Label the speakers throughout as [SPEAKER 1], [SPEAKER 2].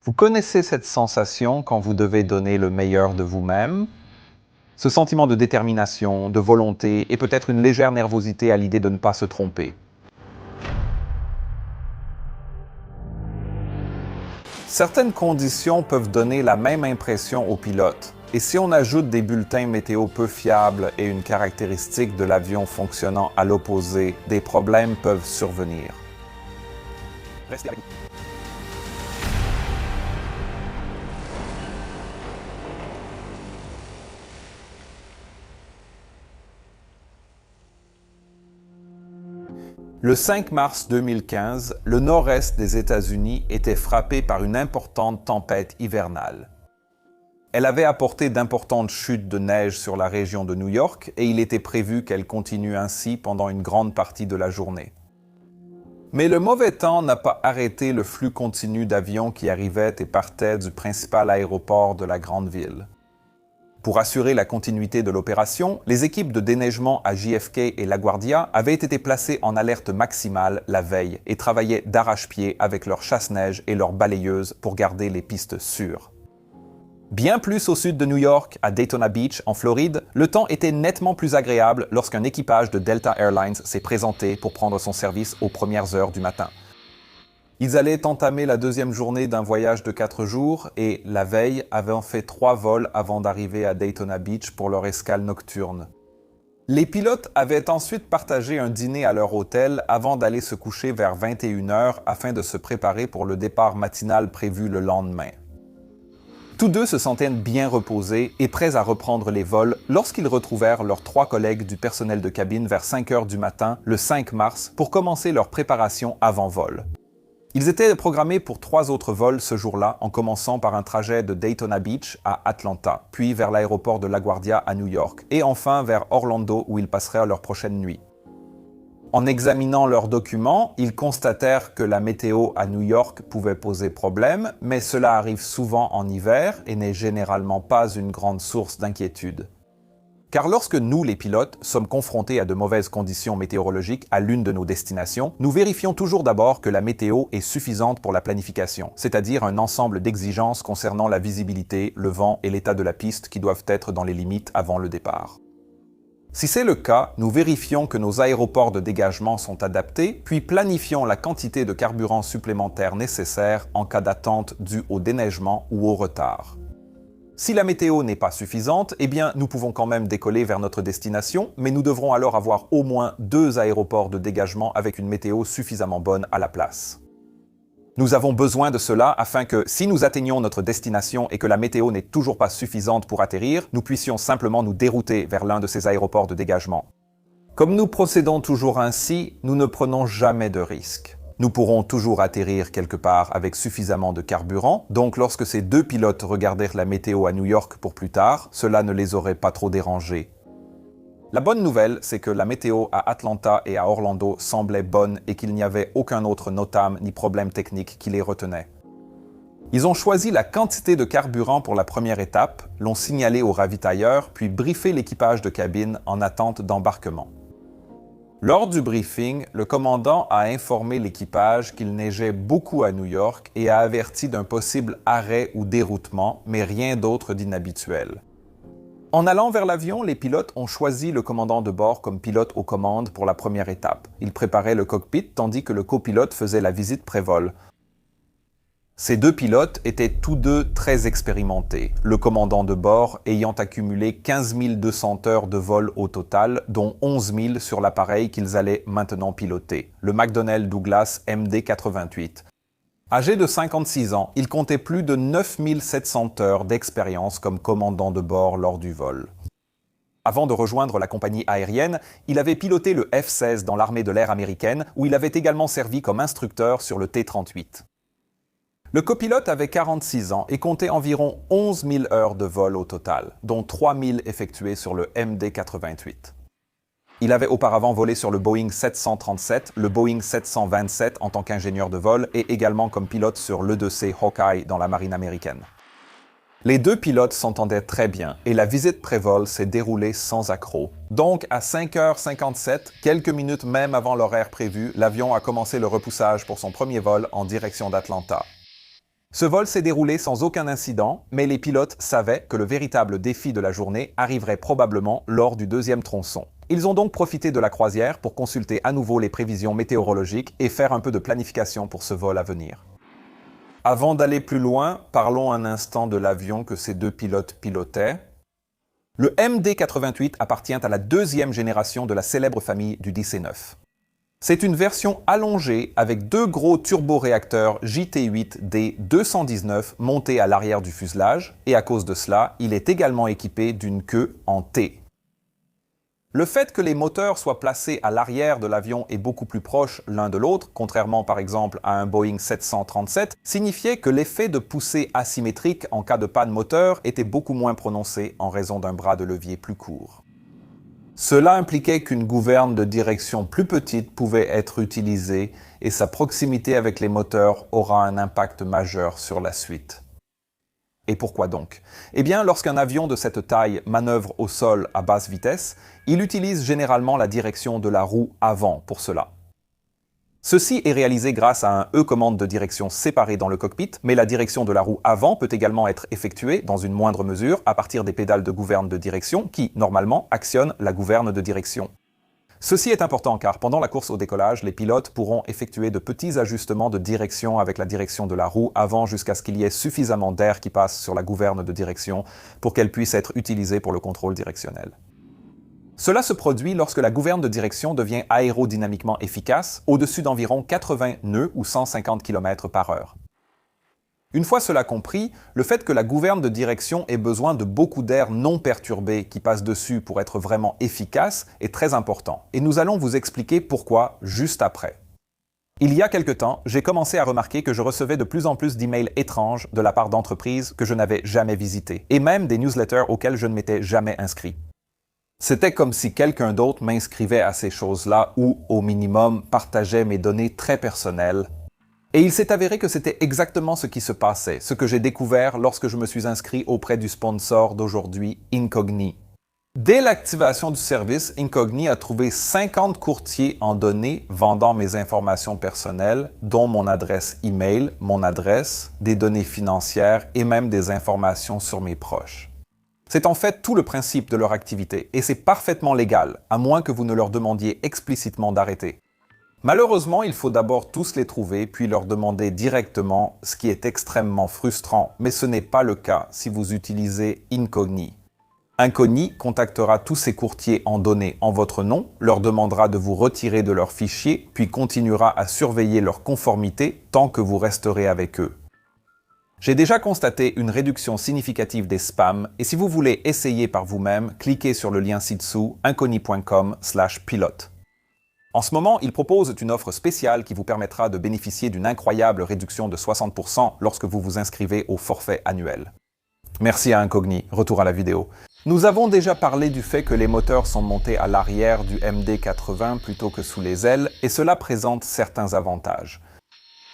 [SPEAKER 1] Vous connaissez cette sensation quand vous devez donner le meilleur de vous-même? Ce sentiment de détermination, de volonté et peut-être une légère nervosité à l'idée de ne pas se tromper. Certaines conditions peuvent donner la même impression au pilote. Et si on ajoute des bulletins météo peu fiables et une caractéristique de l'avion fonctionnant à l'opposé, des problèmes peuvent survenir. Restez avec nous. Le 5 mars 2015, le nord-est des États-Unis était frappé par une importante tempête hivernale. Elle avait apporté d'importantes chutes de neige sur la région de New York et il était prévu qu'elle continue ainsi pendant une grande partie de la journée. Mais le mauvais temps n'a pas arrêté le flux continu d'avions qui arrivaient et partaient du principal aéroport de la grande ville. Pour assurer la continuité de l'opération, les équipes de déneigement à JFK et LaGuardia avaient été placées en alerte maximale la veille et travaillaient d'arrache-pied avec leurs chasse-neige et leurs balayeuses pour garder les pistes sûres. Bien plus au sud de New York, à Daytona Beach, en Floride, le temps était nettement plus agréable lorsqu'un équipage de Delta Airlines s'est présenté pour prendre son service aux premières heures du matin. Ils allaient entamer la deuxième journée d'un voyage de 4 jours et, la veille, avaient fait 3 vols avant d'arriver à Daytona Beach pour leur escale nocturne. Les pilotes avaient ensuite partagé un dîner à leur hôtel avant d'aller se coucher vers 21 heures afin de se préparer pour le départ matinal prévu le lendemain. Tous deux se sentaient bien reposés et prêts à reprendre les vols lorsqu'ils retrouvèrent leurs 3 collègues du personnel de cabine vers 5 heures du matin, le 5 mars, pour commencer leur préparation avant vol. Ils étaient programmés pour 3 autres vols ce jour-là, en commençant par un trajet de Daytona Beach à Atlanta, puis vers l'aéroport de LaGuardia à New York, et enfin vers Orlando où ils passeraient leur prochaine nuit. En examinant leurs documents, ils constatèrent que la météo à New York pouvait poser problème, mais cela arrive souvent en hiver et n'est généralement pas une grande source d'inquiétude. Car lorsque nous, les pilotes, sommes confrontés à de mauvaises conditions météorologiques à l'une de nos destinations, nous vérifions toujours d'abord que la météo est suffisante pour la planification, c'est-à-dire un ensemble d'exigences concernant la visibilité, le vent et l'état de la piste qui doivent être dans les limites avant le départ. Si c'est le cas, nous vérifions que nos aéroports de dégagement sont adaptés, puis planifions la quantité de carburant supplémentaire nécessaire en cas d'attente due au déneigement ou au retard. Si la météo n'est pas suffisante, eh bien, nous pouvons quand même décoller vers notre destination, mais nous devrons alors avoir au moins 2 aéroports de dégagement avec une météo suffisamment bonne à la place. Nous avons besoin de cela afin que, si nous atteignons notre destination et que la météo n'est toujours pas suffisante pour atterrir, nous puissions simplement nous dérouter vers l'un de ces aéroports de dégagement. Comme nous procédons toujours ainsi, nous ne prenons jamais de risques. Nous pourrons toujours atterrir quelque part avec suffisamment de carburant, donc lorsque ces 2 pilotes regardèrent la météo à New York pour plus tard, cela ne les aurait pas trop dérangés. La bonne nouvelle, c'est que la météo à Atlanta et à Orlando semblait bonne et qu'il n'y avait aucun autre NOTAM ni problème technique qui les retenait. Ils ont choisi la quantité de carburant pour la première étape, l'ont signalé au ravitailleur, puis briefé l'équipage de cabine en attente d'embarquement. Lors du briefing, le commandant a informé l'équipage qu'il neigeait beaucoup à New York et a averti d'un possible arrêt ou déroutement, mais rien d'autre d'inhabituel. En allant vers l'avion, les pilotes ont choisi le commandant de bord comme pilote aux commandes pour la première étape. Il préparait le cockpit tandis que le copilote faisait la visite pré-vol. Ces 2 pilotes étaient tous 2 très expérimentés, le commandant de bord ayant accumulé 15 200 heures de vol au total, dont 11 000 sur l'appareil qu'ils allaient maintenant piloter, le McDonnell Douglas MD-88. Âgé de 56 ans, il comptait plus de 9 700 heures d'expérience comme commandant de bord lors du vol. Avant de rejoindre la compagnie aérienne, il avait piloté le F-16 dans l'armée de l'air américaine, où il avait également servi comme instructeur sur le T-38. Le copilote avait 46 ans et comptait environ 11 000 heures de vol au total, dont 3 000 effectuées sur le MD-88. Il avait auparavant volé sur le Boeing 737, le Boeing 727 en tant qu'ingénieur de vol et également comme pilote sur l'E-2C Hawkeye dans la marine américaine. Les 2 pilotes s'entendaient très bien et la visite pré-vol s'est déroulée sans accroc. Donc, à 5h57, quelques minutes même avant l'horaire prévu, l'avion a commencé le repoussage pour son premier vol en direction d'Atlanta. Ce vol s'est déroulé sans aucun incident, mais les pilotes savaient que le véritable défi de la journée arriverait probablement lors du deuxième tronçon. Ils ont donc profité de la croisière pour consulter à nouveau les prévisions météorologiques et faire un peu de planification pour ce vol à venir. Avant d'aller plus loin, parlons un instant de l'avion que ces deux pilotes pilotaient. Le MD-88 appartient à la deuxième génération de la célèbre famille du DC-9. C'est une version allongée avec deux gros turboréacteurs JT8D219 montés à l'arrière du fuselage, et à cause de cela, il est également équipé d'une queue en T. Le fait que les moteurs soient placés à l'arrière de l'avion et beaucoup plus proches l'un de l'autre, contrairement par exemple à un Boeing 737, signifiait que l'effet de poussée asymétrique en cas de panne moteur était beaucoup moins prononcé en raison d'un bras de levier plus court. Cela impliquait qu'une gouverne de direction plus petite pouvait être utilisée et sa proximité avec les moteurs aura un impact majeur sur la suite. Et pourquoi donc? Eh bien, lorsqu'un avion de cette taille manœuvre au sol à basse vitesse, il utilise généralement la direction de la roue avant pour cela. Ceci est réalisé grâce à un E-commande de direction séparé dans le cockpit, mais la direction de la roue avant peut également être effectuée, dans une moindre mesure, à partir des pédales de gouverne de direction qui, normalement, actionnent la gouverne de direction. Ceci est important car pendant la course au décollage, les pilotes pourront effectuer de petits ajustements de direction avec la direction de la roue avant jusqu'à ce qu'il y ait suffisamment d'air qui passe sur la gouverne de direction pour qu'elle puisse être utilisée pour le contrôle directionnel. Cela se produit lorsque la gouverne de direction devient aérodynamiquement efficace, au-dessus d'environ 80 nœuds ou 150 km/h. Une fois cela compris, le fait que la gouverne de direction ait besoin de beaucoup d'air non perturbé qui passe dessus pour être vraiment efficace est très important, et nous allons vous expliquer pourquoi juste après. Il y a quelque temps, j'ai commencé à remarquer que je recevais de plus en plus d'emails étranges de la part d'entreprises que je n'avais jamais visitées, et même des newsletters auxquels je ne m'étais jamais inscrit. C'était comme si quelqu'un d'autre m'inscrivait à ces choses-là ou, au minimum, partageait mes données très personnelles. Et il s'est avéré que c'était exactement ce qui se passait, ce que j'ai découvert lorsque je me suis inscrit auprès du sponsor d'aujourd'hui, Incogni. Dès l'activation du service, Incogni a trouvé 50 courtiers en données vendant mes informations personnelles, dont mon adresse email, mon adresse, des données financières et même des informations sur mes proches. C'est en fait tout le principe de leur activité, et c'est parfaitement légal, à moins que vous ne leur demandiez explicitement d'arrêter. Malheureusement, il faut d'abord tous les trouver, puis leur demander directement, ce qui est extrêmement frustrant, mais ce n'est pas le cas si vous utilisez Incogni. Incogni contactera tous ces courtiers en données en votre nom, leur demandera de vous retirer de leurs fichiers, puis continuera à surveiller leur conformité tant que vous resterez avec eux. J'ai déjà constaté une réduction significative des spams, et si vous voulez essayer par vous-même, cliquez sur le lien ci-dessous, incogni.com/pilote. En ce moment, ils proposent une offre spéciale qui vous permettra de bénéficier d'une incroyable réduction de 60% lorsque vous vous inscrivez au forfait annuel. Merci à Incogni, retour à la vidéo. Nous avons déjà parlé du fait que les moteurs sont montés à l'arrière du MD-80 plutôt que sous les ailes, et cela présente certains avantages.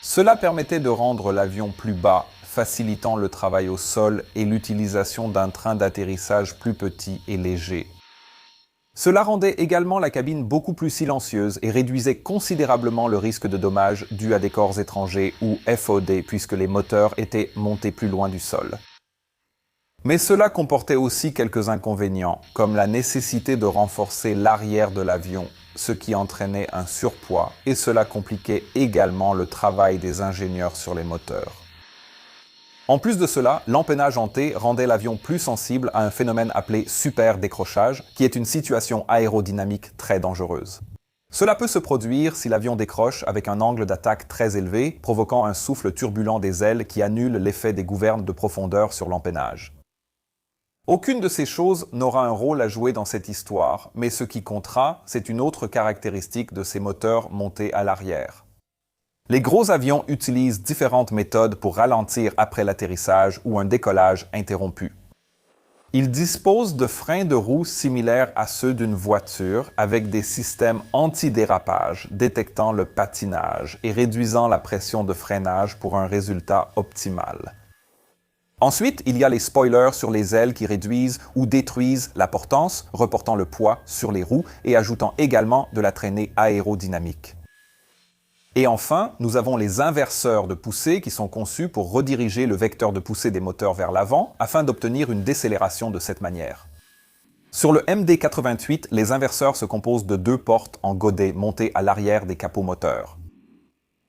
[SPEAKER 1] Cela permettait de rendre l'avion plus bas, facilitant le travail au sol et l'utilisation d'un train d'atterrissage plus petit et léger. Cela rendait également la cabine beaucoup plus silencieuse et réduisait considérablement le risque de dommages dus à des corps étrangers ou FOD puisque les moteurs étaient montés plus loin du sol. Mais cela comportait aussi quelques inconvénients, comme la nécessité de renforcer l'arrière de l'avion, ce qui entraînait un surpoids, et cela compliquait également le travail des ingénieurs sur les moteurs. En plus de cela, l'empennage en T rendait l'avion plus sensible à un phénomène appelé super-décrochage, qui est une situation aérodynamique très dangereuse. Cela peut se produire si l'avion décroche avec un angle d'attaque très élevé, provoquant un souffle turbulent des ailes qui annule l'effet des gouvernes de profondeur sur l'empennage. Aucune de ces choses n'aura un rôle à jouer dans cette histoire, mais ce qui comptera, c'est une autre caractéristique de ces moteurs montés à l'arrière. Les gros avions utilisent différentes méthodes pour ralentir après l'atterrissage ou un décollage interrompu. Ils disposent de freins de roue similaires à ceux d'une voiture avec des systèmes anti-dérapage détectant le patinage et réduisant la pression de freinage pour un résultat optimal. Ensuite, il y a les spoilers sur les ailes qui réduisent ou détruisent la portance, reportant le poids sur les roues et ajoutant également de la traînée aérodynamique. Et enfin, nous avons les inverseurs de poussée qui sont conçus pour rediriger le vecteur de poussée des moteurs vers l'avant afin d'obtenir une décélération de cette manière. Sur le MD88, les inverseurs se composent de 2 portes en godet montées à l'arrière des capots moteurs.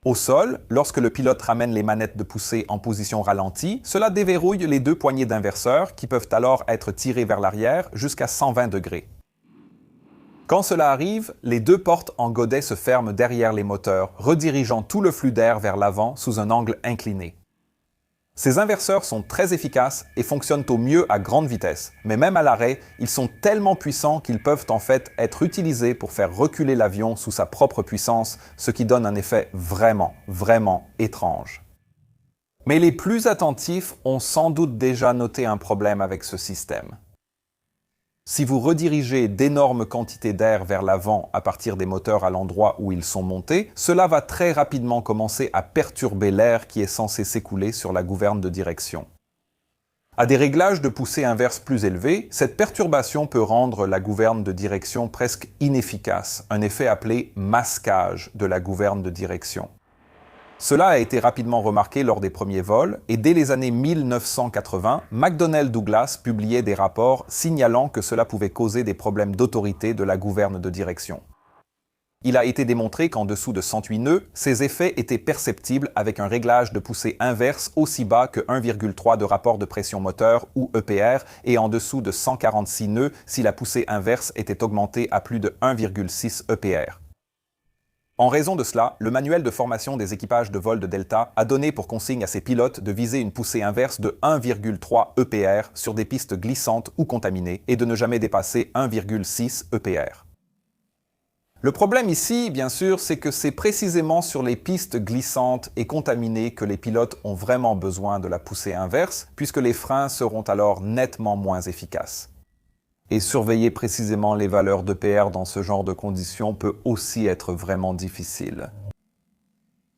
[SPEAKER 1] Au sol, lorsque le pilote ramène les manettes de poussée en position ralentie, cela déverrouille les 2 poignées d'inverseurs qui peuvent alors être tirées vers l'arrière jusqu'à 120 degrés. Quand cela arrive, les 2 portes en godet se ferment derrière les moteurs, redirigeant tout le flux d'air vers l'avant sous un angle incliné. Ces inverseurs sont très efficaces et fonctionnent au mieux à grande vitesse, mais même à l'arrêt, ils sont tellement puissants qu'ils peuvent en fait être utilisés pour faire reculer l'avion sous sa propre puissance, ce qui donne un effet vraiment étrange. Mais les plus attentifs ont sans doute déjà noté un problème avec ce système. Si vous redirigez d'énormes quantités d'air vers l'avant à partir des moteurs à l'endroit où ils sont montés, cela va très rapidement commencer à perturber l'air qui est censé s'écouler sur la gouverne de direction. À des réglages de poussée inverse plus élevés, cette perturbation peut rendre la gouverne de direction presque inefficace, un effet appelé masquage de la gouverne de direction. Cela a été rapidement remarqué lors des premiers vols, et dès les années 1980, McDonnell Douglas publiait des rapports signalant que cela pouvait causer des problèmes d'autorité de la gouverne de direction. Il a été démontré qu'en dessous de 108 nœuds, ces effets étaient perceptibles avec un réglage de poussée inverse aussi bas que 1,3 de rapport de pression moteur ou EPR, et en dessous de 146 nœuds si la poussée inverse était augmentée à plus de 1,6 EPR. En raison de cela, le manuel de formation des équipages de vol de Delta a donné pour consigne à ses pilotes de viser une poussée inverse de 1,3 EPR sur des pistes glissantes ou contaminées et de ne jamais dépasser 1,6 EPR. Le problème ici, bien sûr, c'est que c'est précisément sur les pistes glissantes et contaminées que les pilotes ont vraiment besoin de la poussée inverse, puisque les freins seront alors nettement moins efficaces. Et surveiller précisément les valeurs d'EPR dans ce genre de conditions peut aussi être vraiment difficile.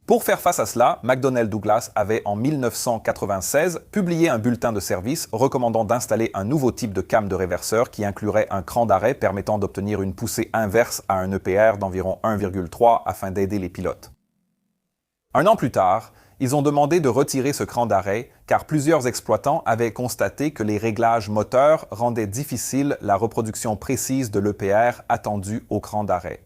[SPEAKER 1] Pour faire face à cela, McDonnell Douglas avait en 1996 publié un bulletin de service recommandant d'installer un nouveau type de cam de réverseur qui inclurait un cran d'arrêt permettant d'obtenir une poussée inverse à un EPR d'environ 1,3 afin d'aider les pilotes. Un an plus tard, ils ont demandé de retirer ce cran d'arrêt car plusieurs exploitants avaient constaté que les réglages moteurs rendaient difficile la reproduction précise de l'EPR attendu au cran d'arrêt.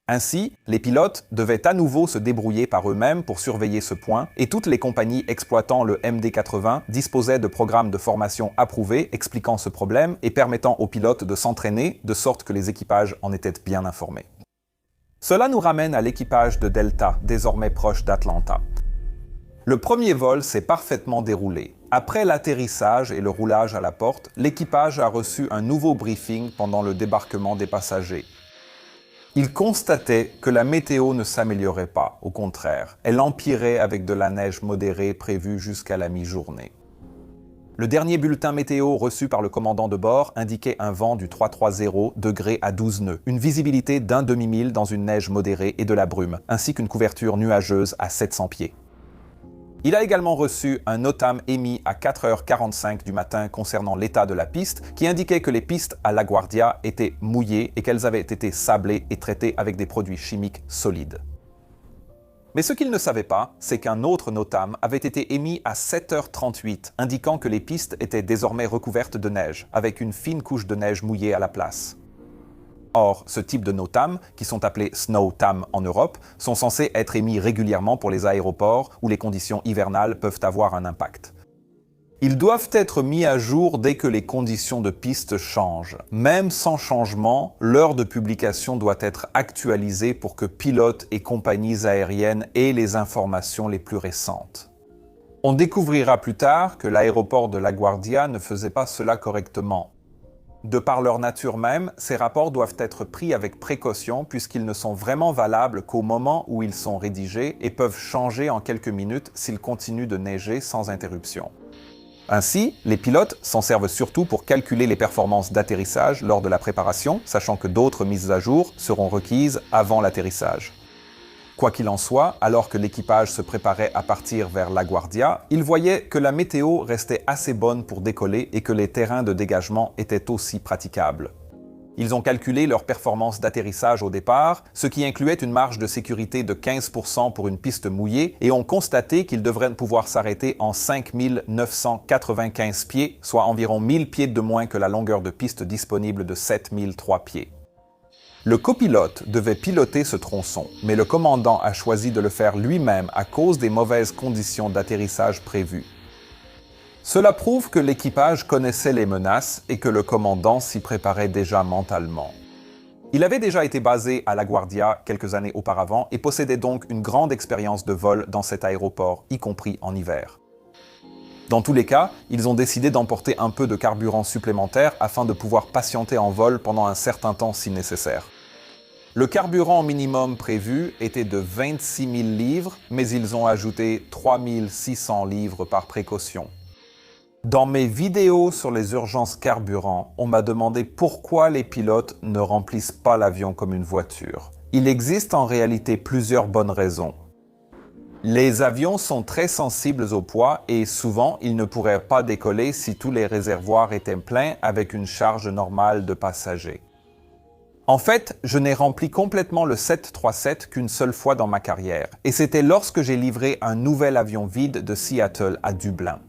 [SPEAKER 1] Ainsi, les pilotes devaient à nouveau se débrouiller par eux-mêmes pour surveiller ce point et toutes les compagnies exploitant le MD-80 disposaient de programmes de formation approuvés expliquant ce problème et permettant aux pilotes de s'entraîner de sorte que les équipages en étaient bien informés. Cela nous ramène à l'équipage de Delta, désormais proche d'Atlanta. Le premier vol s'est parfaitement déroulé. Après l'atterrissage et le roulage à la porte, l'équipage a reçu un nouveau briefing pendant le débarquement des passagers. Il constatait que la météo ne s'améliorait pas, au contraire. Elle empirait avec de la neige modérée prévue jusqu'à la mi-journée. Le dernier bulletin météo reçu par le commandant de bord indiquait un vent du 330 degrés à 12 nœuds, une visibilité d'un demi-mille dans une neige modérée et de la brume, ainsi qu'une couverture nuageuse à 700 pieds. Il a également reçu un NOTAM émis à 4h45 du matin concernant l'état de la piste, qui indiquait que les pistes à LaGuardia étaient mouillées et qu'elles avaient été sablées et traitées avec des produits chimiques solides. Mais ce qu'il ne savait pas, c'est qu'un autre NOTAM avait été émis à 7h38, indiquant que les pistes étaient désormais recouvertes de neige, avec une fine couche de neige mouillée à la place. Or, ce type de NOTAM, qui sont appelés SNOWTAM en Europe, sont censés être émis régulièrement pour les aéroports où les conditions hivernales peuvent avoir un impact. Ils doivent être mis à jour dès que les conditions de piste changent. Même sans changement, l'heure de publication doit être actualisée pour que pilotes et compagnies aériennes aient les informations les plus récentes. On découvrira plus tard que l'aéroport de LaGuardia ne faisait pas cela correctement. De par leur nature même, ces rapports doivent être pris avec précaution puisqu'ils ne sont vraiment valables qu'au moment où ils sont rédigés et peuvent changer en quelques minutes s'il continue de neiger sans interruption. Ainsi, les pilotes s'en servent surtout pour calculer les performances d'atterrissage lors de la préparation, sachant que d'autres mises à jour seront requises avant l'atterrissage. Quoi qu'il en soit, alors que l'équipage se préparait à partir vers LaGuardia, il voyait que la météo restait assez bonne pour décoller et que les terrains de dégagement étaient aussi praticables. Ils ont calculé leur performance d'atterrissage au départ, ce qui incluait une marge de sécurité de 15% pour une piste mouillée, et ont constaté qu'ils devraient pouvoir s'arrêter en 5995 pieds, soit environ 1000 pieds de moins que la longueur de piste disponible de 7003 pieds. Le copilote devait piloter ce tronçon, mais le commandant a choisi de le faire lui-même à cause des mauvaises conditions d'atterrissage prévues. Cela prouve que l'équipage connaissait les menaces et que le commandant s'y préparait déjà mentalement. Il avait déjà été basé à LaGuardia quelques années auparavant et possédait donc une grande expérience de vol dans cet aéroport, y compris en hiver. Dans tous les cas, ils ont décidé d'emporter un peu de carburant supplémentaire afin de pouvoir patienter en vol pendant un certain temps si nécessaire. Le carburant minimum prévu était de 26 000 livres, mais ils ont ajouté 3 600 livres par précaution. Dans mes vidéos sur les urgences carburant, on m'a demandé pourquoi les pilotes ne remplissent pas l'avion comme une voiture. Il existe en réalité plusieurs bonnes raisons. Les avions sont très sensibles au poids et souvent ils ne pourraient pas décoller si tous les réservoirs étaient pleins avec une charge normale de passagers. En fait, je n'ai rempli complètement le 737 qu'une seule fois dans ma carrière, et c'était lorsque j'ai livré un nouvel avion vide de Seattle à Dublin.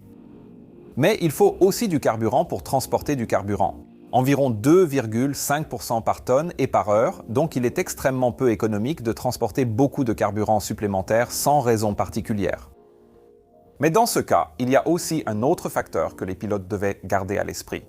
[SPEAKER 1] Mais il faut aussi du carburant pour transporter du carburant. Environ 2,5% par tonne et par heure, donc il est extrêmement peu économique de transporter beaucoup de carburant supplémentaire sans raison particulière. Mais dans ce cas, il y a aussi un autre facteur que les pilotes devaient garder à l'esprit.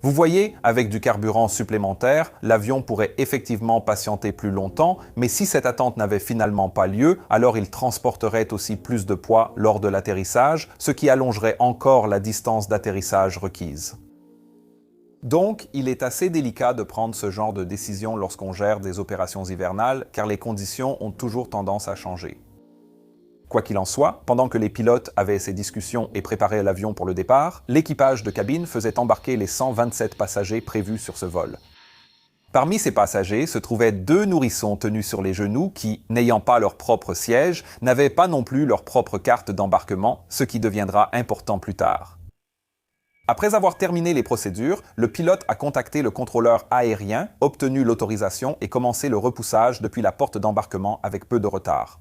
[SPEAKER 1] Vous voyez, avec du carburant supplémentaire, l'avion pourrait effectivement patienter plus longtemps, mais si cette attente n'avait finalement pas lieu, alors il transporterait aussi plus de poids lors de l'atterrissage, ce qui allongerait encore la distance d'atterrissage requise. Donc, il est assez délicat de prendre ce genre de décision lorsqu'on gère des opérations hivernales, car les conditions ont toujours tendance à changer. Quoi qu'il en soit, pendant que les pilotes avaient ces discussions et préparaient l'avion pour le départ, l'équipage de cabine faisait embarquer les 127 passagers prévus sur ce vol. Parmi ces passagers se trouvaient 2 nourrissons tenus sur les genoux qui, n'ayant pas leur propre siège, n'avaient pas non plus leur propre carte d'embarquement, ce qui deviendra important plus tard. Après avoir terminé les procédures, le pilote a contacté le contrôleur aérien, obtenu l'autorisation et commencé le repoussage depuis la porte d'embarquement avec peu de retard.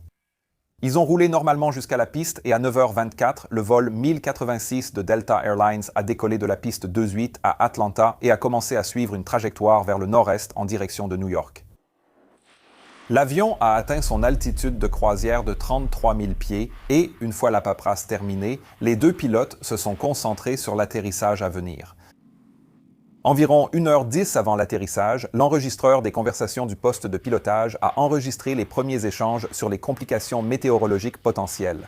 [SPEAKER 1] Ils ont roulé normalement jusqu'à la piste et à 9h24, le vol 1086 de Delta Airlines a décollé de la piste 28 à Atlanta et a commencé à suivre une trajectoire vers le nord-est en direction de New York. L'avion a atteint son altitude de croisière de 33 000 pieds et, une fois la paperasse terminée, les 2 pilotes se sont concentrés sur l'atterrissage à venir. Environ 1h10 avant l'atterrissage, l'enregistreur des conversations du poste de pilotage a enregistré les premiers échanges sur les complications météorologiques potentielles.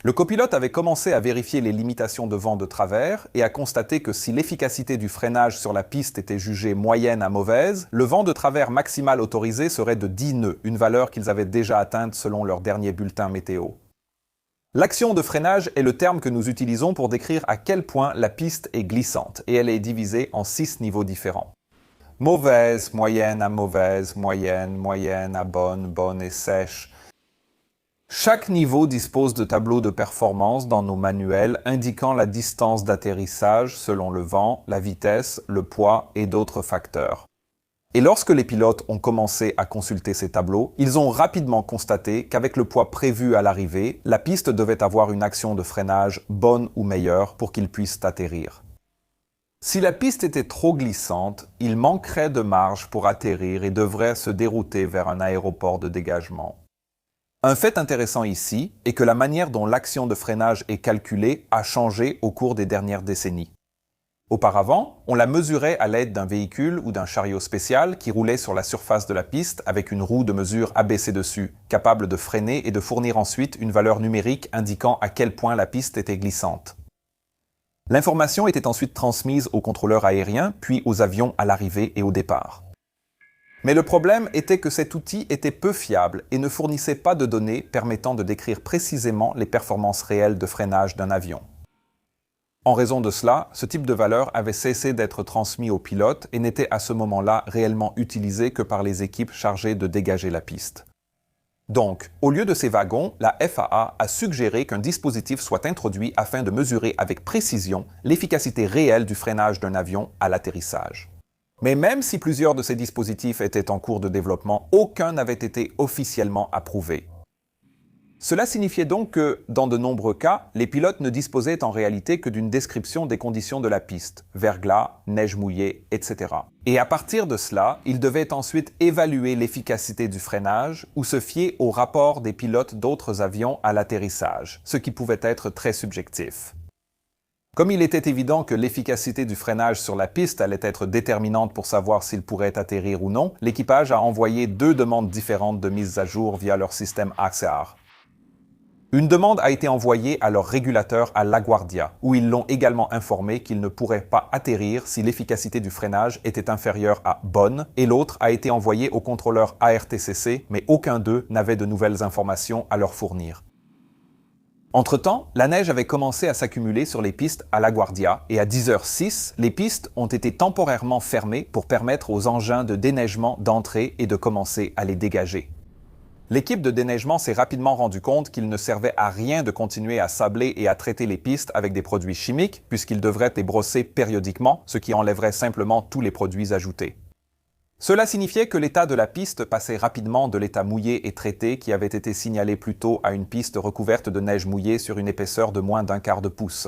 [SPEAKER 1] Le copilote avait commencé à vérifier les limitations de vent de travers et a constaté que si l'efficacité du freinage sur la piste était jugée moyenne à mauvaise, le vent de travers maximal autorisé serait de 10 nœuds, une valeur qu'ils avaient déjà atteinte selon leur dernier bulletin météo. L'action de freinage est le terme que nous utilisons pour décrire à quel point la piste est glissante, et elle est divisée en 6 niveaux différents. Mauvaise, moyenne à mauvaise, moyenne, moyenne à bonne, bonne et sèche. Chaque niveau dispose de tableaux de performance dans nos manuels indiquant la distance d'atterrissage selon le vent, la vitesse, le poids et d'autres facteurs. Et lorsque les pilotes ont commencé à consulter ces tableaux, ils ont rapidement constaté qu'avec le poids prévu à l'arrivée, la piste devait avoir une action de freinage bonne ou meilleure pour qu'ils puissent atterrir. Si la piste était trop glissante, il manquerait de marge pour atterrir et devrait se dérouter vers un aéroport de dégagement. Un fait intéressant ici est que la manière dont l'action de freinage est calculée a changé au cours des dernières décennies. Auparavant, on la mesurait à l'aide d'un véhicule ou d'un chariot spécial qui roulait sur la surface de la piste avec une roue de mesure abaissée dessus, capable de freiner et de fournir ensuite une valeur numérique indiquant à quel point la piste était glissante. L'information était ensuite transmise aux contrôleurs aériens, puis aux avions à l'arrivée et au départ. Mais le problème était que cet outil était peu fiable et ne fournissait pas de données permettant de décrire précisément les performances réelles de freinage d'un avion. En raison de cela, ce type de valeur avait cessé d'être transmis aux pilotes et n'était à ce moment-là réellement utilisé que par les équipes chargées de dégager la piste. Donc, au lieu de ces wagons, la FAA a suggéré qu'un dispositif soit introduit afin de mesurer avec précision l'efficacité réelle du freinage d'un avion à l'atterrissage. Mais même si plusieurs de ces dispositifs étaient en cours de développement, aucun n'avait été officiellement approuvé. Cela signifiait donc que, dans de nombreux cas, les pilotes ne disposaient en réalité que d'une description des conditions de la piste, verglas, neige mouillée, etc. Et à partir de cela, ils devaient ensuite évaluer l'efficacité du freinage ou se fier au rapport des pilotes d'autres avions à l'atterrissage, ce qui pouvait être très subjectif. Comme il était évident que l'efficacité du freinage sur la piste allait être déterminante pour savoir s'il pourrait atterrir ou non, l'équipage a envoyé 2 demandes différentes de mise à jour via leur système AXAR. Une demande a été envoyée à leur régulateur à LaGuardia, où ils l'ont également informé qu'ils ne pourraient pas atterrir si l'efficacité du freinage était inférieure à bonne, et l'autre a été envoyée au contrôleur ARTCC, mais aucun d'eux n'avait de nouvelles informations à leur fournir. Entre-temps, la neige avait commencé à s'accumuler sur les pistes à LaGuardia, et à 10h06, les pistes ont été temporairement fermées pour permettre aux engins de déneigement d'entrer et de commencer à les dégager. L'équipe de déneigement s'est rapidement rendu compte qu'il ne servait à rien de continuer à sabler et à traiter les pistes avec des produits chimiques, puisqu'ils devraient les brosser périodiquement, ce qui enlèverait simplement tous les produits ajoutés. Cela signifiait que l'état de la piste passait rapidement de l'état mouillé et traité qui avait été signalé plus tôt à une piste recouverte de neige mouillée sur une épaisseur de moins d'1/4 de pouce.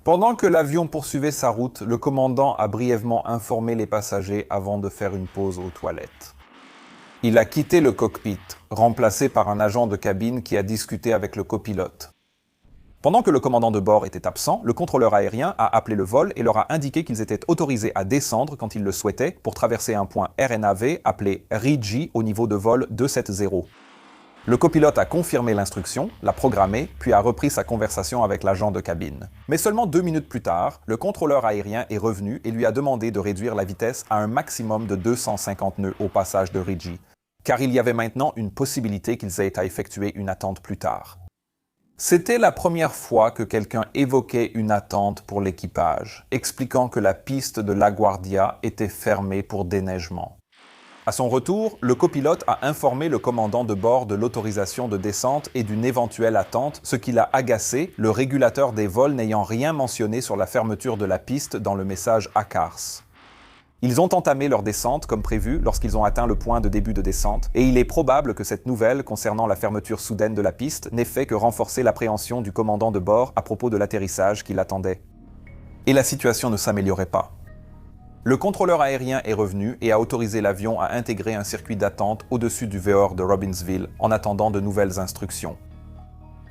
[SPEAKER 1] Pendant que l'avion poursuivait sa route, le commandant a brièvement informé les passagers avant de faire une pause aux toilettes. Il a quitté le cockpit, remplacé par un agent de cabine qui a discuté avec le copilote. Pendant que le commandant de bord était absent, le contrôleur aérien a appelé le vol et leur a indiqué qu'ils étaient autorisés à descendre quand ils le souhaitaient pour traverser un point RNAV appelé RIGI au niveau de vol 270. Le copilote a confirmé l'instruction, l'a programmée, puis a repris sa conversation avec l'agent de cabine. Mais seulement 2 minutes plus tard, le contrôleur aérien est revenu et lui a demandé de réduire la vitesse à un maximum de 250 nœuds au passage de RIGI, car il y avait maintenant une possibilité qu'ils aient à effectuer une attente plus tard. C'était la première fois que quelqu'un évoquait une attente pour l'équipage, expliquant que la piste de LaGuardia était fermée pour déneigement. À son retour, le copilote a informé le commandant de bord de l'autorisation de descente et d'une éventuelle attente, ce qui l'a agacé, le régulateur des vols n'ayant rien mentionné sur la fermeture de la piste dans le message ACARS. Ils ont entamé leur descente comme prévu lorsqu'ils ont atteint le point de début de descente, et il est probable que cette nouvelle concernant la fermeture soudaine de la piste n'ait fait que renforcer l'appréhension du commandant de bord à propos de l'atterrissage qui l'attendait. Et la situation ne s'améliorait pas. Le contrôleur aérien est revenu et a autorisé l'avion à intégrer un circuit d'attente au-dessus du VEOR de Robbinsville en attendant de nouvelles instructions.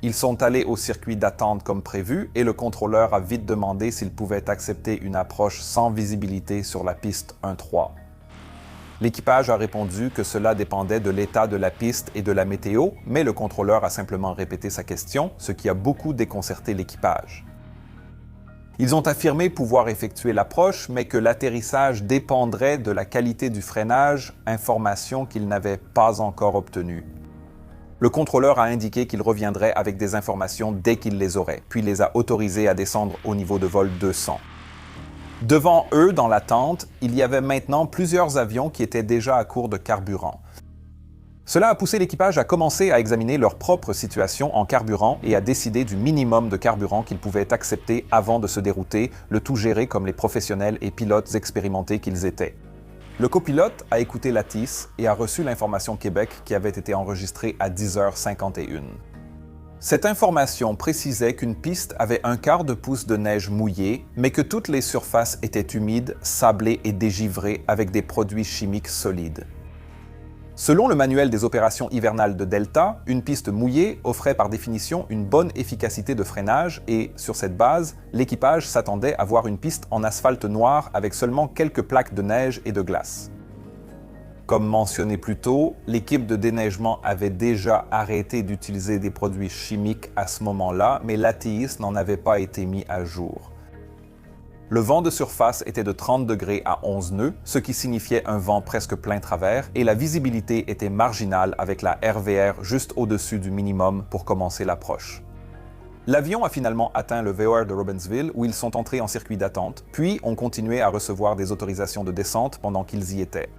[SPEAKER 1] Ils sont allés au circuit d'attente comme prévu et le contrôleur a vite demandé s'il pouvait accepter une approche sans visibilité sur la piste 1-3. L'équipage a répondu que cela dépendait de l'état de la piste et de la météo, mais le contrôleur a simplement répété sa question, ce qui a beaucoup déconcerté l'équipage. Ils ont affirmé pouvoir effectuer l'approche, mais que l'atterrissage dépendrait de la qualité du freinage, information qu'ils n'avaient pas encore obtenue. Le contrôleur a indiqué qu'il reviendrait avec des informations dès qu'il les aurait, puis les a autorisés à descendre au niveau de vol 200. Devant eux, dans l'attente, il y avait maintenant plusieurs avions qui étaient déjà à court de carburant. Cela a poussé l'équipage à commencer à examiner leur propre situation en carburant et à décider du minimum de carburant qu'ils pouvaient accepter avant de se dérouter, le tout géré comme les professionnels et pilotes expérimentés qu'ils étaient. Le copilote a écouté la TIS et a reçu l'information Québec qui avait été enregistrée à 10h51. Cette information précisait qu'une piste avait 1/4 de pouce de neige mouillée, mais que toutes les surfaces étaient humides, sablées et dégivrées avec des produits chimiques solides. Selon le manuel des opérations hivernales de Delta, une piste mouillée offrait par définition une bonne efficacité de freinage et, sur cette base, l'équipage s'attendait à voir une piste en asphalte noir avec seulement quelques plaques de neige et de glace. Comme mentionné plus tôt, l'équipe de déneigement avait déjà arrêté d'utiliser des produits chimiques à ce moment-là, mais l'ATIS n'en avait pas été mis à jour. Le vent de surface était de 30 degrés à 11 nœuds, ce qui signifiait un vent presque plein travers, et la visibilité était marginale avec la RVR juste au-dessus du minimum pour commencer l'approche. L'avion a finalement atteint le VEOR de Robbinsville où ils sont entrés en circuit d'attente, puis ont continué à recevoir des autorisations de descente pendant qu'ils y étaient.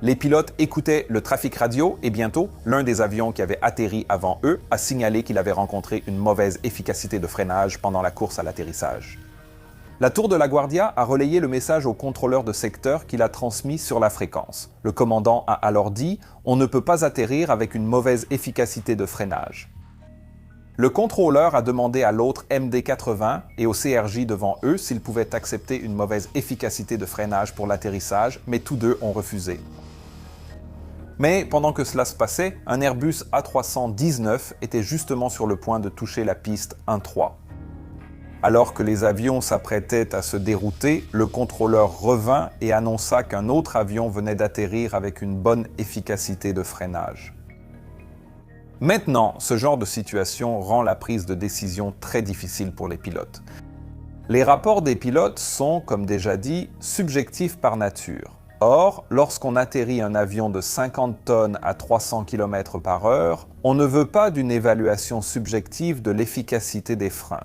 [SPEAKER 1] Les pilotes écoutaient le trafic radio et bientôt, l'un des avions qui avait atterri avant eux a signalé qu'il avait rencontré une mauvaise efficacité de freinage pendant la course à l'atterrissage. La tour de LaGuardia a relayé le message au contrôleur de secteur qui l'a transmis sur la fréquence. Le commandant a alors dit « On ne peut pas atterrir avec une mauvaise efficacité de freinage ». Le contrôleur a demandé à l'autre MD-80 et au CRJ devant eux s'ils pouvaient accepter une mauvaise efficacité de freinage pour l'atterrissage, mais tous deux ont refusé. Mais pendant que cela se passait, un Airbus A319 était justement sur le point de toucher la piste 1-3. Alors que les avions s'apprêtaient à se dérouter, le contrôleur revint et annonça qu'un autre avion venait d'atterrir avec une bonne efficacité de freinage. Maintenant, ce genre de situation rend la prise de décision très difficile pour les pilotes. Les rapports des pilotes sont, comme déjà dit, subjectifs par nature. Or, lorsqu'on atterrit un avion de 50 tonnes à 300 km/h, on ne veut pas d'une évaluation subjective de l'efficacité des freins.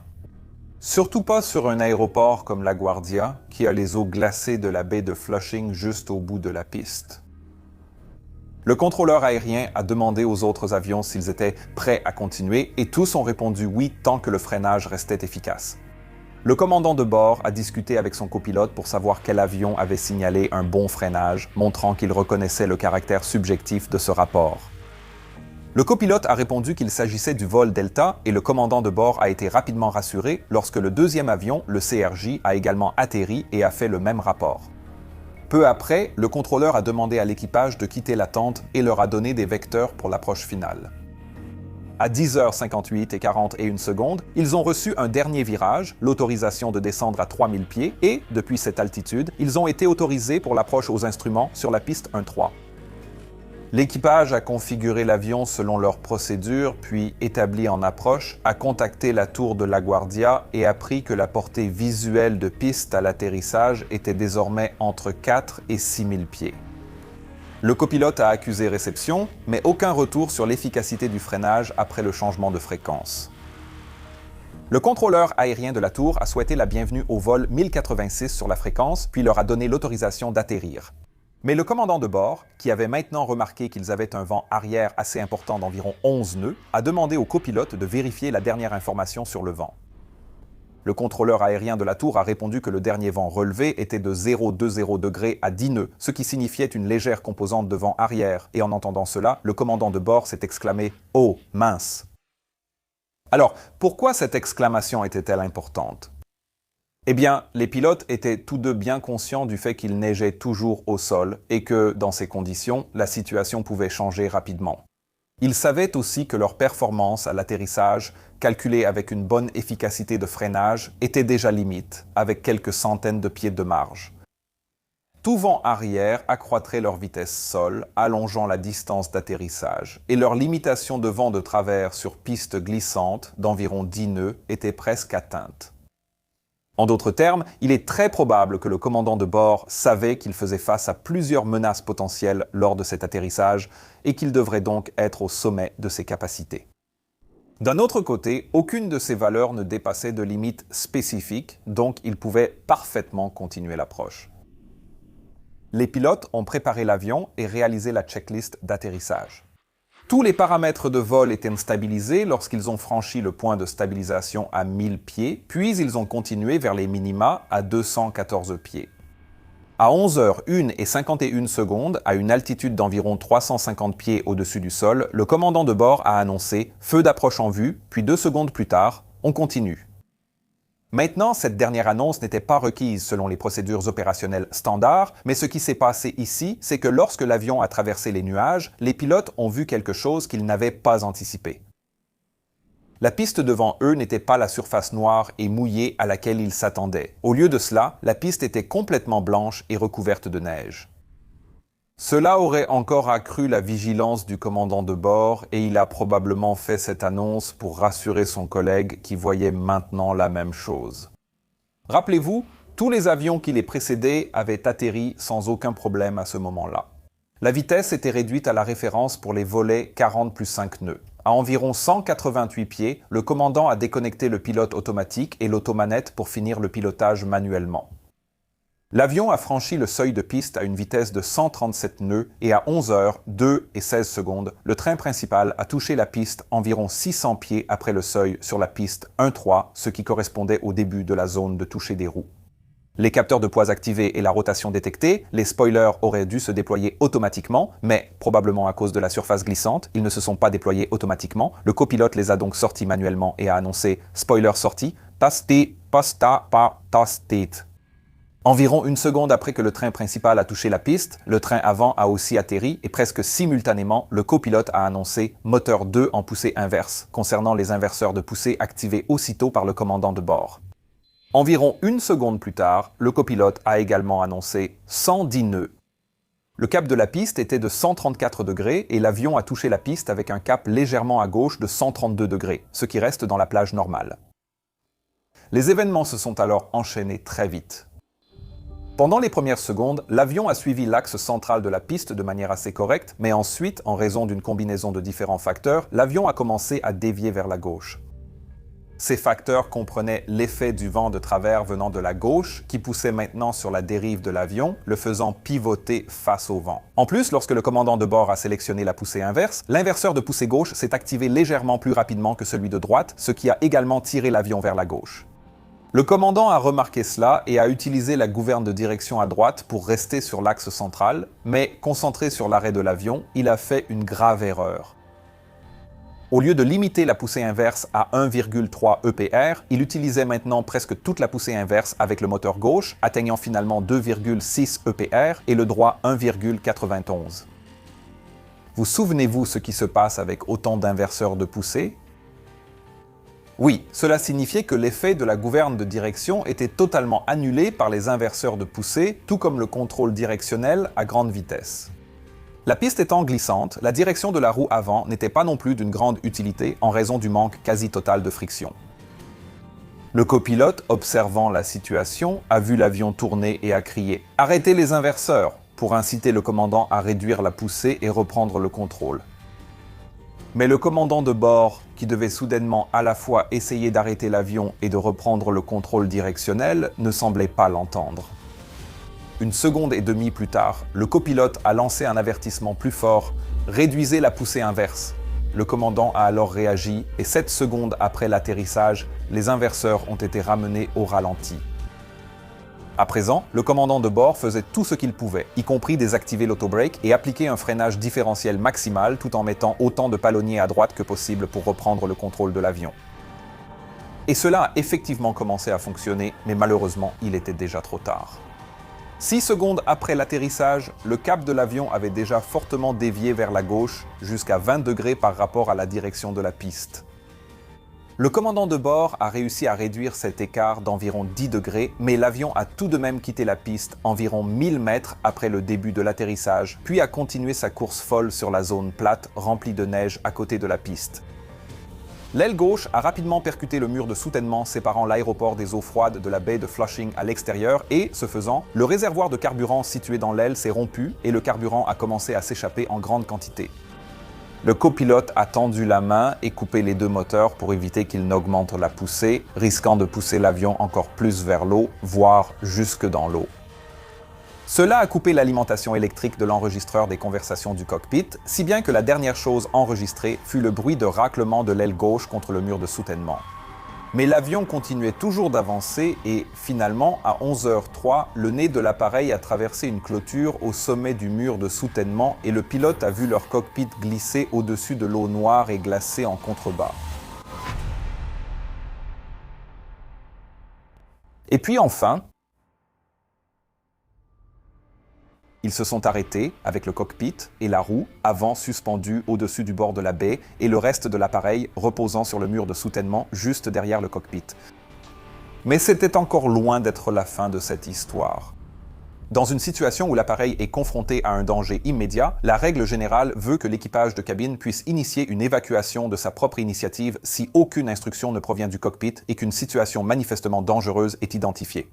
[SPEAKER 1] Surtout pas sur un aéroport comme LaGuardia, qui a les eaux glacées de la baie de Flushing juste au bout de la piste. Le contrôleur aérien a demandé aux autres avions s'ils étaient prêts à continuer et tous ont répondu oui tant que le freinage restait efficace. Le commandant de bord a discuté avec son copilote pour savoir quel avion avait signalé un bon freinage, montrant qu'il reconnaissait le caractère subjectif de ce rapport. Le copilote a répondu qu'il s'agissait du vol Delta et le commandant de bord a été rapidement rassuré lorsque le deuxième avion, le CRJ, a également atterri et a fait le même rapport. Peu après, le contrôleur a demandé à l'équipage de quitter la tente et leur a donné des vecteurs pour l'approche finale. À 10h58 et 41 secondes, ils ont reçu un dernier virage, l'autorisation de descendre à 3000 pieds, et, depuis cette altitude, ils ont été autorisés pour l'approche aux instruments sur la piste 1-3. L'équipage a configuré l'avion selon leur procédure, puis, établi en approche, a contacté la tour de LaGuardia et appris que la portée visuelle de piste à l'atterrissage était désormais entre 4 et 6000 pieds. Le copilote a accusé réception, mais aucun retour sur l'efficacité du freinage après le changement de fréquence. Le contrôleur aérien de la tour a souhaité la bienvenue au vol 1086 sur la fréquence, puis leur a donné l'autorisation d'atterrir. Mais le commandant de bord, qui avait maintenant remarqué qu'ils avaient un vent arrière assez important d'environ 11 nœuds, a demandé au copilote de vérifier la dernière information sur le vent. Le contrôleur aérien de la tour a répondu que le dernier vent relevé était de 0,20 degrés à 10 nœuds, ce qui signifiait une légère composante de vent arrière, et en entendant cela, le commandant de bord s'est exclamé « Oh, mince !» Alors, pourquoi cette exclamation était-elle importante ? Eh bien, les pilotes étaient tous deux bien conscients du fait qu'il neigeait toujours au sol et que, dans ces conditions, la situation pouvait changer rapidement. Ils savaient aussi que leur performance à l'atterrissage, calculée avec une bonne efficacité de freinage, était déjà limite, avec quelques centaines de pieds de marge. Tout vent arrière accroîtrait leur vitesse sol, allongeant la distance d'atterrissage, et leur limitation de vent de travers sur piste glissante d'environ 10 nœuds était presque atteinte. En d'autres termes, il est très probable que le commandant de bord savait qu'il faisait face à plusieurs menaces potentielles lors de cet atterrissage et qu'il devrait donc être au sommet de ses capacités. D'un autre côté, aucune de ces valeurs ne dépassait de limites spécifiques, donc il pouvait parfaitement continuer l'approche. Les pilotes ont préparé l'avion et réalisé la checklist d'atterrissage. Tous les paramètres de vol étaient stabilisés lorsqu'ils ont franchi le point de stabilisation à 1000 pieds, puis ils ont continué vers les minima à 214 pieds. À 11h01 et 51 secondes, à une altitude d'environ 350 pieds au-dessus du sol, le commandant de bord a annoncé « Feu d'approche en vue », puis 2 secondes plus tard, « On continue ». Maintenant, cette dernière annonce n'était pas requise selon les procédures opérationnelles standards, mais ce qui s'est passé ici, c'est que lorsque l'avion a traversé les nuages, les pilotes ont vu quelque chose qu'ils n'avaient pas anticipé. La piste devant eux n'était pas la surface noire et mouillée à laquelle ils s'attendaient. Au lieu de cela, la piste était complètement blanche et recouverte de neige. Cela aurait encore accru la vigilance du commandant de bord et il a probablement fait cette annonce pour rassurer son collègue qui voyait maintenant la même chose. Rappelez-vous, tous les avions qui les précédaient avaient atterri sans aucun problème à ce moment-là. La vitesse était réduite à la référence pour les volets 40 plus 5 nœuds. À environ 188 pieds, le commandant a déconnecté le pilote automatique et l'automanette pour finir le pilotage manuellement. L'avion a franchi le seuil de piste à une vitesse de 137 nœuds et à 11h, 2 et 16 secondes, le train principal a touché la piste environ 600 pieds après le seuil sur la piste 1-3, ce qui correspondait au début de la zone de toucher des roues. Les capteurs de poids activés et la rotation détectée, les spoilers auraient dû se déployer automatiquement, mais probablement à cause de la surface glissante, ils ne se sont pas déployés automatiquement. Le copilote les a donc sortis manuellement et a annoncé « spoiler sorti, tasti, pasta, pa, tastit ». Environ une seconde après que le train principal a touché la piste, le train avant a aussi atterri et presque simultanément, le copilote a annoncé « moteur 2 en poussée inverse » concernant les inverseurs de poussée activés aussitôt par le commandant de bord. Environ une seconde plus tard, le copilote a également annoncé 110 nœuds. Le cap de la piste était de 134 degrés et l'avion a touché la piste avec un cap légèrement à gauche de 132 degrés, ce qui reste dans la plage normale. Les événements se sont alors enchaînés très vite. Pendant les premières secondes, l'avion a suivi l'axe central de la piste de manière assez correcte, mais ensuite, en raison d'une combinaison de différents facteurs, l'avion a commencé à dévier vers la gauche. Ces facteurs comprenaient l'effet du vent de travers venant de la gauche, qui poussait maintenant sur la dérive de l'avion, le faisant pivoter face au vent. En plus, lorsque le commandant de bord a sélectionné la poussée inverse, l'inverseur de poussée gauche s'est activé légèrement plus rapidement que celui de droite, ce qui a également tiré l'avion vers la gauche. Le commandant a remarqué cela et a utilisé la gouverne de direction à droite pour rester sur l'axe central, mais concentré sur l'arrêt de l'avion, il a fait une grave erreur. Au lieu de limiter la poussée inverse à 1,3 EPR, il utilisait maintenant presque toute la poussée inverse avec le moteur gauche, atteignant finalement 2,6 EPR et le droit 1,91. Vous souvenez-vous ce qui se passe avec autant d'inverseurs de poussée? Oui, cela signifiait que l'effet de la gouverne de direction était totalement annulé par les inverseurs de poussée, tout comme le contrôle directionnel à grande vitesse. La piste étant glissante, la direction de la roue avant n'était pas non plus d'une grande utilité en raison du manque quasi total de friction. Le copilote, observant la situation, a vu l'avion tourner et a crié « Arrêtez les inverseurs !» pour inciter le commandant à réduire la poussée et reprendre le contrôle. Mais le commandant de bord, qui devait soudainement à la fois essayer d'arrêter l'avion et de reprendre le contrôle directionnel, ne semblait pas l'entendre. Une seconde et demie plus tard, le copilote a lancé un avertissement plus fort « Réduisez la poussée inverse ». Le commandant a alors réagi et 7 secondes après l'atterrissage, les inverseurs ont été ramenés au ralenti. À présent, le commandant de bord faisait tout ce qu'il pouvait, y compris désactiver l'autobrake et appliquer un freinage différentiel maximal tout en mettant autant de palonniers à droite que possible pour reprendre le contrôle de l'avion. Et cela a effectivement commencé à fonctionner, mais malheureusement, il était déjà trop tard. 6 secondes après l'atterrissage, le cap de l'avion avait déjà fortement dévié vers la gauche, jusqu'à 20 degrés par rapport à la direction de la piste. Le commandant de bord a réussi à réduire cet écart d'environ 10 degrés, mais l'avion a tout de même quitté la piste environ 1000 mètres après le début de l'atterrissage, puis a continué sa course folle sur la zone plate remplie de neige à côté de la piste. L'aile gauche a rapidement percuté le mur de soutènement séparant l'aéroport des eaux froides de la baie de Flushing à l'extérieur et, ce faisant, le réservoir de carburant situé dans l'aile s'est rompu et le carburant a commencé à s'échapper en grande quantité. Le copilote a tendu la main et coupé les deux moteurs pour éviter qu'ils n'augmentent la poussée, risquant de pousser l'avion encore plus vers l'eau, voire jusque dans l'eau. Cela a coupé l'alimentation électrique de l'enregistreur des conversations du cockpit, si bien que la dernière chose enregistrée fut le bruit de raclement de l'aile gauche contre le mur de soutènement. Mais l'avion continuait toujours d'avancer et, finalement, à 11h03, le nez de l'appareil a traversé une clôture au sommet du mur de soutènement et le pilote a vu leur cockpit glisser au-dessus de l'eau noire et glacée en contrebas. Et puis enfin, ils se sont arrêtés avec le cockpit et la roue avant suspendue au-dessus du bord de la baie et le reste de l'appareil reposant sur le mur de soutènement juste derrière le cockpit. Mais c'était encore loin d'être la fin de cette histoire. Dans une situation où l'appareil est confronté à un danger immédiat, la règle générale veut que l'équipage de cabine puisse initier une évacuation de sa propre initiative si aucune instruction ne provient du cockpit et qu'une situation manifestement dangereuse est identifiée.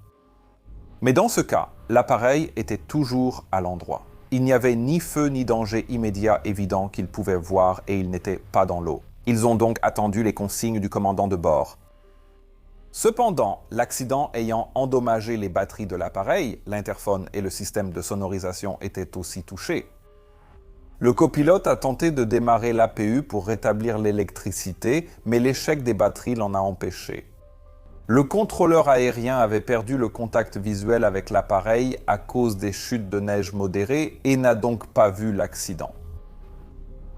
[SPEAKER 1] Mais dans ce cas, l'appareil était toujours à l'endroit. Il n'y avait ni feu ni danger immédiat évident qu'ils pouvaient voir et ils n'étaient pas dans l'eau. Ils ont donc attendu les consignes du commandant de bord. Cependant, l'accident ayant endommagé les batteries de l'appareil, l'interphone et le système de sonorisation étaient aussi touchés. Le copilote a tenté de démarrer l'APU pour rétablir l'électricité, mais l'échec des batteries l'en a empêché. Le contrôleur aérien avait perdu le contact visuel avec l'appareil à cause des chutes de neige modérées et n'a donc pas vu l'accident.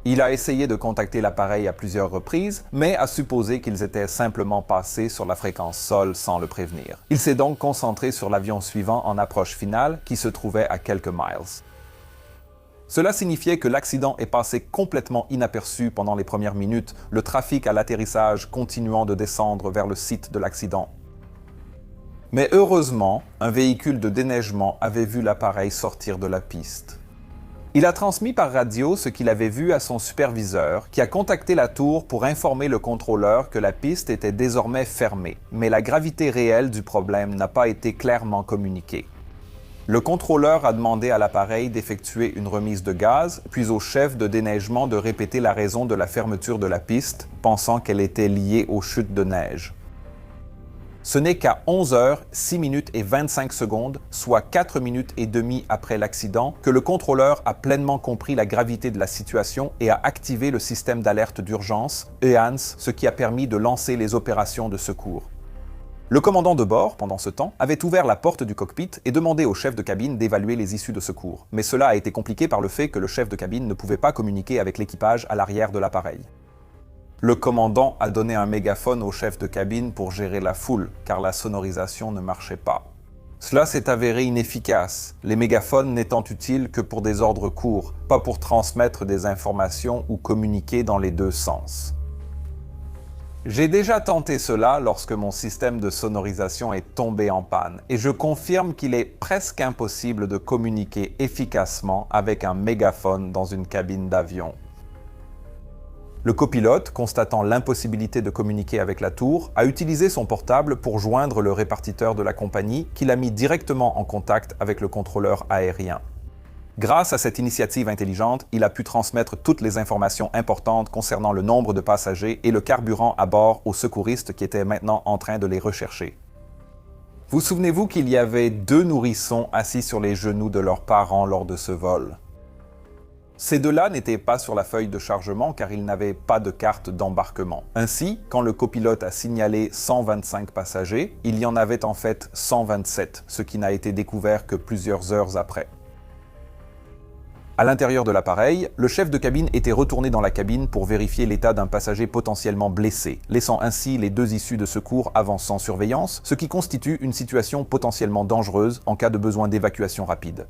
[SPEAKER 1] Il a essayé de contacter l'appareil à plusieurs reprises, mais a supposé qu'ils étaient simplement passés sur la fréquence sol sans le prévenir. Il s'est donc concentré sur l'avion suivant en approche finale qui se trouvait à quelques miles. Cela signifiait que l'accident est passé complètement inaperçu pendant les premières minutes, le trafic à l'atterrissage continuant de descendre vers le site de l'accident. Mais heureusement, un véhicule de déneigement avait vu l'appareil sortir de la piste. Il a transmis par radio ce qu'il avait vu à son superviseur, qui a contacté la tour pour informer le contrôleur que la piste était désormais fermée, mais la gravité réelle du problème n'a pas été clairement communiquée. Le contrôleur a demandé à l'appareil d'effectuer une remise de gaz, puis au chef de déneigement de répéter la raison de la fermeture de la piste, pensant qu'elle était liée aux chutes de neige. Ce n'est qu'à 11 h, 6 minutes et 25 secondes, soit 4 minutes et demie après l'accident, que le contrôleur a pleinement compris la gravité de la situation et a activé le système d'alerte d'urgence, EANS, ce qui a permis de lancer les opérations de secours. Le commandant de bord, pendant ce temps, avait ouvert la porte du cockpit et demandé au chef de cabine d'évaluer les issues de secours. Mais cela a été compliqué par le fait que le chef de cabine ne pouvait pas communiquer avec l'équipage à l'arrière de l'appareil. Le commandant a donné un mégaphone au chef de cabine pour gérer la foule, car la sonorisation ne marchait pas. Cela s'est avéré inefficace, les mégaphones n'étant utiles que pour des ordres courts, pas pour transmettre des informations ou communiquer dans les deux sens. J'ai déjà tenté cela lorsque mon système de sonorisation est tombé en panne et je confirme qu'il est presque impossible de communiquer efficacement avec un mégaphone dans une cabine d'avion. Le copilote, constatant l'impossibilité de communiquer avec la tour, a utilisé son portable pour joindre le répartiteur de la compagnie qui l'a mis directement en contact avec le contrôleur aérien. Grâce à cette initiative intelligente, il a pu transmettre toutes les informations importantes concernant le nombre de passagers et le carburant à bord aux secouristes qui étaient maintenant en train de les rechercher. Vous souvenez-vous qu'il y avait 2 nourrissons assis sur les genoux de leurs parents lors de ce vol? Ces 2-là n'étaient pas sur la feuille de chargement car ils n'avaient pas de carte d'embarquement. Ainsi, quand le copilote a signalé 125 passagers, il y en avait en fait 127, ce qui n'a été découvert que plusieurs heures après. À l'intérieur de l'appareil, le chef de cabine était retourné dans la cabine pour vérifier l'état d'un passager potentiellement blessé, laissant ainsi les 2 issues de secours avant sans surveillance, ce qui constitue une situation potentiellement dangereuse en cas de besoin d'évacuation rapide.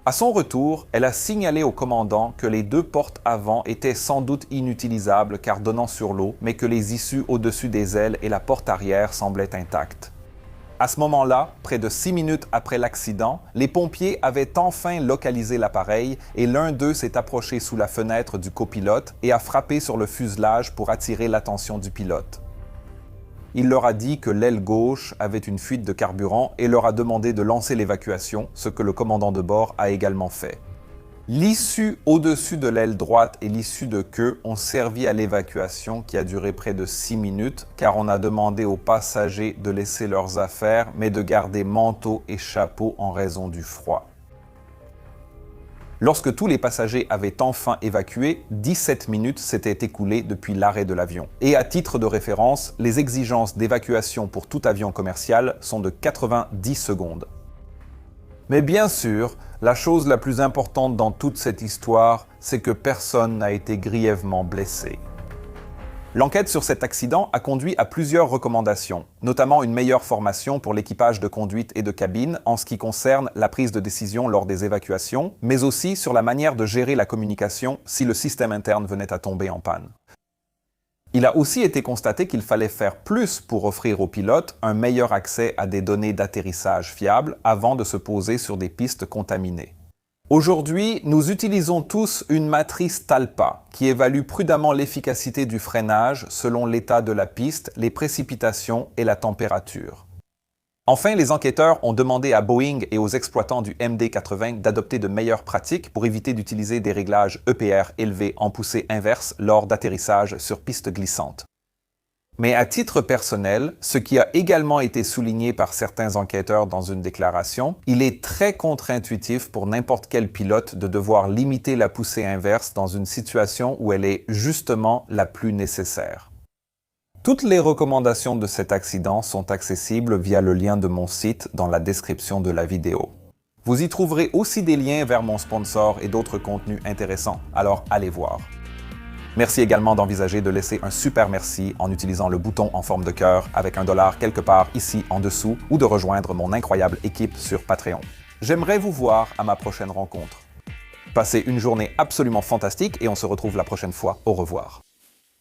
[SPEAKER 1] À son retour, elle a signalé au commandant que les 2 portes avant étaient sans doute inutilisables car donnant sur l'eau, mais que les issues au-dessus des ailes et la porte arrière semblaient intactes. À ce moment-là, près de 6 minutes après l'accident, les pompiers avaient enfin localisé l'appareil et l'un d'eux s'est approché sous la fenêtre du copilote et a frappé sur le fuselage pour attirer l'attention du pilote. Il leur a dit que l'aile gauche avait une fuite de carburant et leur a demandé de lancer l'évacuation, ce que le commandant de bord a également fait. L'issue au-dessus de l'aile droite et l'issue de queue ont servi à l'évacuation qui a duré près de 6 minutes car on a demandé aux passagers de laisser leurs affaires mais de garder manteau et chapeau en raison du froid. Lorsque tous les passagers avaient enfin évacué, 17 minutes s'étaient écoulées depuis l'arrêt de l'avion. Et à titre de référence, les exigences d'évacuation pour tout avion commercial sont de 90 secondes. Mais bien sûr, la chose la plus importante dans toute cette histoire, c'est que personne n'a été grièvement blessé. L'enquête sur cet accident a conduit à plusieurs recommandations, notamment une meilleure formation pour l'équipage de conduite et de cabine en ce qui concerne la prise de décision lors des évacuations, mais aussi sur la manière de gérer la communication si le système interne venait à tomber en panne. Il a aussi été constaté qu'il fallait faire plus pour offrir aux pilotes un meilleur accès à des données d'atterrissage fiables avant de se poser sur des pistes contaminées. Aujourd'hui, nous utilisons tous une matrice Talpa qui évalue prudemment l'efficacité du freinage selon l'état de la piste, les précipitations et la température. Enfin, les enquêteurs ont demandé à Boeing et aux exploitants du MD-80 d'adopter de meilleures pratiques pour éviter d'utiliser des réglages EPR élevés en poussée inverse lors d'atterrissage sur piste glissante. Mais à titre personnel, ce qui a également été souligné par certains enquêteurs dans une déclaration, il est très contre-intuitif pour n'importe quel pilote de devoir limiter la poussée inverse dans une situation où elle est justement la plus nécessaire. Toutes les recommandations de cet accident sont accessibles via le lien de mon site dans la description de la vidéo. Vous y trouverez aussi des liens vers mon sponsor et d'autres contenus intéressants, alors allez voir. Merci également d'envisager de laisser un super merci en utilisant le bouton en forme de cœur avec $1 quelque part ici en dessous ou de rejoindre mon incroyable équipe sur Patreon. J'aimerais vous voir à ma prochaine rencontre. Passez une journée absolument fantastique et on se retrouve la prochaine fois. Au revoir.